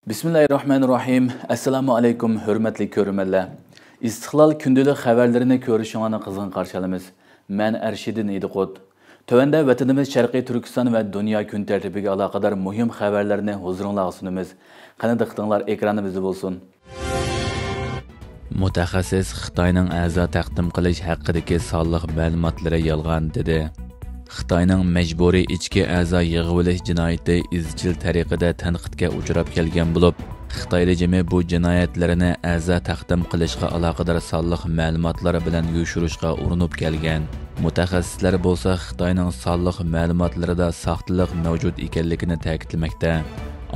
Bismillahirrahmanirrahim. Assalamu alaykum, hürmetli körümeller. İstiklal kündülük haberlerini görüşünü kızgın karşılamız. Ben Erşidin İdiqut. Tövende vatanımız Şarkı Türkistan ve dünya gün tertibiga alakadar mühim haberlerini huzurunla sunumuz. Qanadıqtınlar ekranımızda bolsun. Mutaxassis Xitoyning a'zo taqdim qilish haqidagi sonliq ma'lumotlar yolg'on dedi. Xitoyning majburiy ichki a'zo yig'ilish jinoyati izchil tariqada tanqidga uchrab kelgan bo'lib, Xitoy rejimi bu jinoyatlarni a'zo taqdim qilishga aloqador sonliq ma'lumotlar bilan yo'shirishga urinib kelgan. Mutaxassislar bo'lsa Xitoyning sonliq ma'lumotlarida soxtalik mavjud ekanligini ta'kidlamoqda.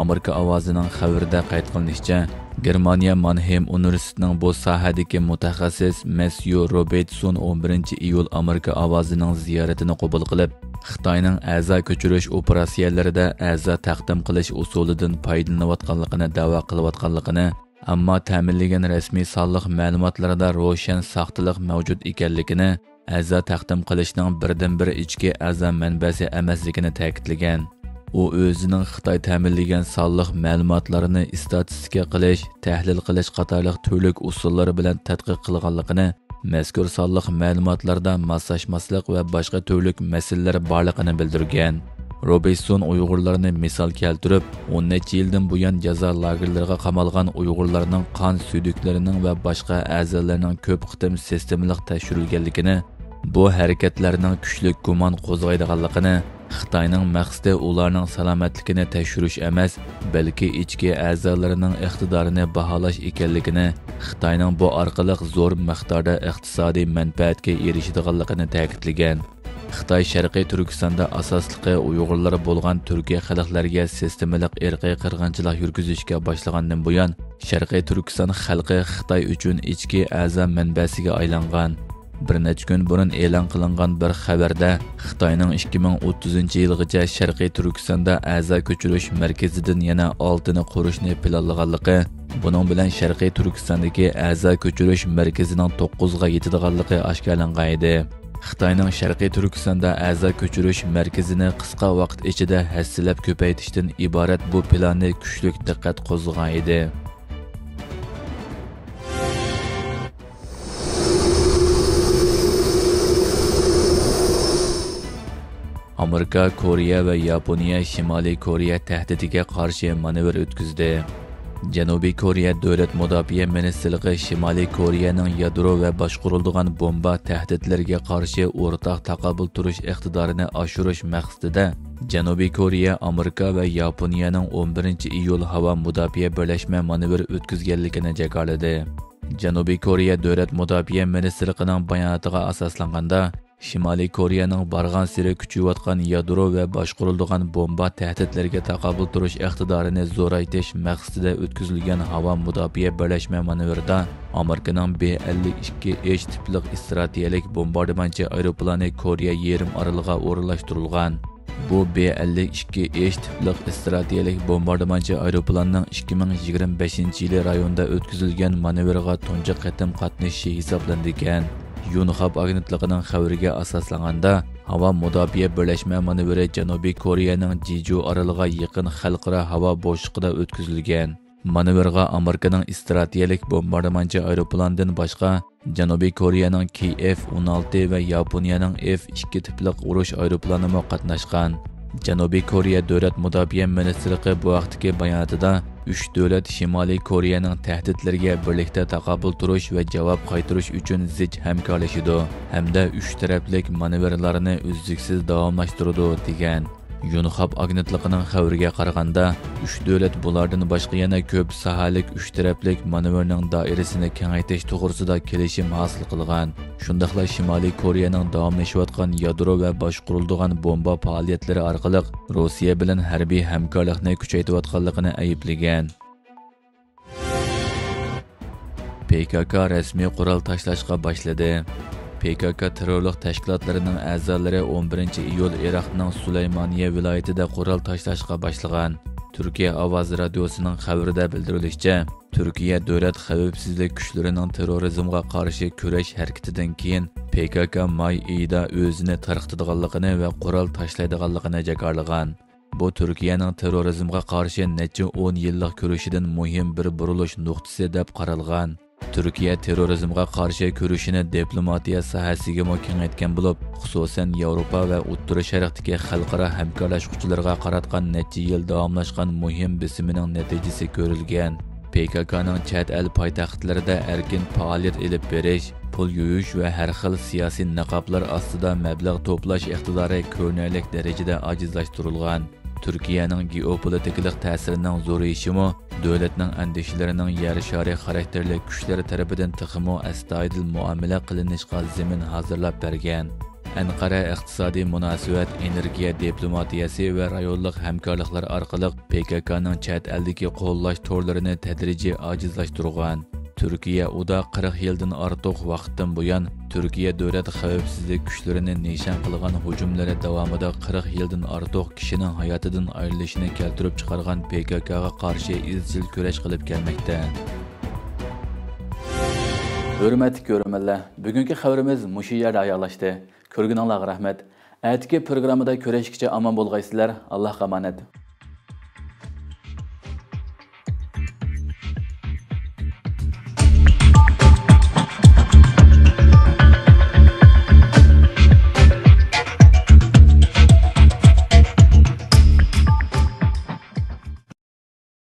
Amerika ovozining xabarida qayd qilinishicha, Germaniya Mannheim universitetining bu sohadagi mutaxassis Matthew Robertson 11-iyul Amerika ovozining ziyoratini qabul qilib, Xitoyning a'zo ko'chirish operatsiyalarida a'zo taqdim qilish usulidan foydalanayotganligini da'vo qilayotganligini, ammo ta'minlangan rasmiy sonliq ma'lumotlarida ro'shan soxtalik mavjud ekanligini, a'zo taqdim qilishning birdan-bir ichki a'zo manbasi emasligini ta'kidlagan. U o'zining Xitoy ta'minlagan sonliq ma'lumotlarini istatistika qilish, tahlil qilish qatorliq turli usullar bilan tadqiq qilganligini, mazkur sonliq ma'lumotlarda moslashmaslik va boshqa turli masalalar borligini bildirgan. Robinson Uyg'urlarni misol keltirib, 10 necha yildan buyon jazo lagerlariga qamalgan Uyg'urlarning qon suduklarining va boshqa a'zolarining ko'p qitim sistemalik tekshirilganligini, bu harakatlarning kuchli gumon qo'zg'aydiganligini, Xitoyning maqsadi ularning salomatligini tekshirish emas, balki ichki a'zolarining iqtidorini baholash ekanligini, Xitoyning bu orqali zo'r miqdorda iqtisodiy manfaatga erishadiganligini ta'kidlagan. Xitoy Sharqiy Turkistonda asosliqi Uyg'urlar bo'lgan Turkiya xalqlariga sistemalik irqiy qirg'inchilik yurgizishga boshlagandan buyon, Sharqiy Turkiston xalqi Xitoy uchun ichki a'zo manbasiga aylangan. Bir necha kun burun e'lon qilingan bir xabarda Xitoyning 2030-yilgacha Sharqiy Turkistonda a'zo ko'chirish markazidan yana 6ni qurishni planlaganligi, buning bilan Sharqiy Turkistondagi a'zo ko'chirish markazining 9 ga yetadiganligi oshkorlangan edi. Xitoyning Sharqiy Turkistonda a'zo ko'chirish markazini qisqa vaqt ichida hassilab ko'paytirishdan iborat bu planni kuchli diqqat qo'zg'agan edi. Amerika, Koreya va Yaponiya Shimoliy Koreya tahdidiga qarshi manevr o'tkazdi. Janubiy Koreya Davlat mudofaa ministrligi Shimoliy Koreyaning yadro va boshqariladigan bomba tahdidlariga qarshi o'rtaq taqobil turish iqtidorini oshirish maqsadida Janubiy Koreya, Amerika va Yaponiyaning 11-iyul havo mudofaa birlashma manevr o'tkazganligini jakarladi. Janubiy Koreya Davlat mudofaa ministrligining bayonotiga asoslanganda, Shimoliy Koreyaning bargan siri kuchayotgan yadro va boshqariladigan bomba tahdidlariga taqobil turish iqtidorini zo'raytirish maqsadida o'tkazilgan havo mudofaa birlashma manevrida Amerikaning B-52H tipli strategik bombardimonchi aeroplani Koreya yarim oroliga o'rnashtirilgan. Bu B-52H tipli strategik bombardimonchi aeroplanning 2025-yili rayonda o'tkazilgan manevrga tunji qatim qatnashishi hisoblangan. Yunhab agentligining xabariga asoslanganda, havo mudofaa birlashma manevri Janubiy Koreyaning Jeju oroliga yaqin xalqaro havo bo'shlig'ida o'tkazilgan. Manevrga Amerikaning strategik bombardimonchi aeroplandan boshqa Janubiy Koreyaning KF-16 va Yaponiyaning F-2 tipli urush aeroplani qatnashgan. Janubiy Koreya Davlat mudofaa ministrligi bu vaqtdagi bayonotida 3 davlat Shimoliy Koreyaning tahdidlariga birlikda taqobil turish va javob qaytarish uchun zich hamkorlashadi hamda 3 taraflik manevrlarni uzluksiz davomlashtiradi degan. Yunhab agentligining xabariga qaraganda, 3 davlat bulardan boshqa yana ko'p sohalik 3 taraflik manevrning doirasini kengaytirish to'g'risida kelishim hosil qilgan. Shundaqla Shimoliy Koreyaning davomlashayotgan yadro va boshqariladigan bomba faoliyatlari orqali Rossiya bilan harbiy hamkorlikni kuchaytirayotganligini ayblagan. PKK rasmiy qurol tashlashga boshladi. PKK terrorlik tashkilotlarining a'zolari 11-iyul Iroqning Sulaymoniya viloyatida qurol tashlashga boshlagan. Turkiya ovoz radiosining xabarida bildirilishicha, Turkiya davlat xavfsizlik kuchlarining terrorizmga qarshi kurash harakatidan keyin PKK may oyida o'zini tarqatadiganligini va qurol tashlaydiganligini jakarlagan. Bu Turkiyaning terrorizmga qarshi necha 10 yillik kurashidan muhim bir burilish nuqtasi deb qaralgan. Turkiya terrorizmga qarshi kurashini diplomatiya sohasiga kengaytgan bo'lib, xususan Yevropa va O'rta Sharqdagi xalqaro hamkorlashuvchilarga qaratgan necha yil davomlashgan muhim bisimining natijasi ko'rilgan. PKKning chet el poytaxtlarida erkin faoliyat olib berish, pul yuyish va har xil siyosiy niqoblar ostida mablag' to'plash iqtidori ko'rinarli darajada ojizlashtirilgan. Turkiyaning geopolitik ta'sirining zo'rayishimi davlatning andishlarining yer shari xarakterli kuchlar tarafidan texmo astoydil muomala qilinishga zamin hozirlab bergan. Anqara iqtisodiy munosabat, energiya diplomatiyasi va rayonlik hamkorliklar orqali PKKning chet eldagi qo'llash to'rlarini tadrijiy ojizlashtirgan. Turkiya uda 40 yildan ortiq vaqtdan buyon Turkiya davlat xavfsizlik kuchlarini nishon qilgan hujumlari davomida 40 yildan ortiq kishining hayotidan ayrilishini keltirib chiqargan PKKga qarshi izchil kurash qilib kelmoqda. Hurmatli ko'ruvchilar, bugungi xabarimiz mushu yerda oyoqlashdi. Ko'rganingizga rahmat. Atigi programmada ko'rishgacha omon bo'lgaysizlar. Allohga omonat.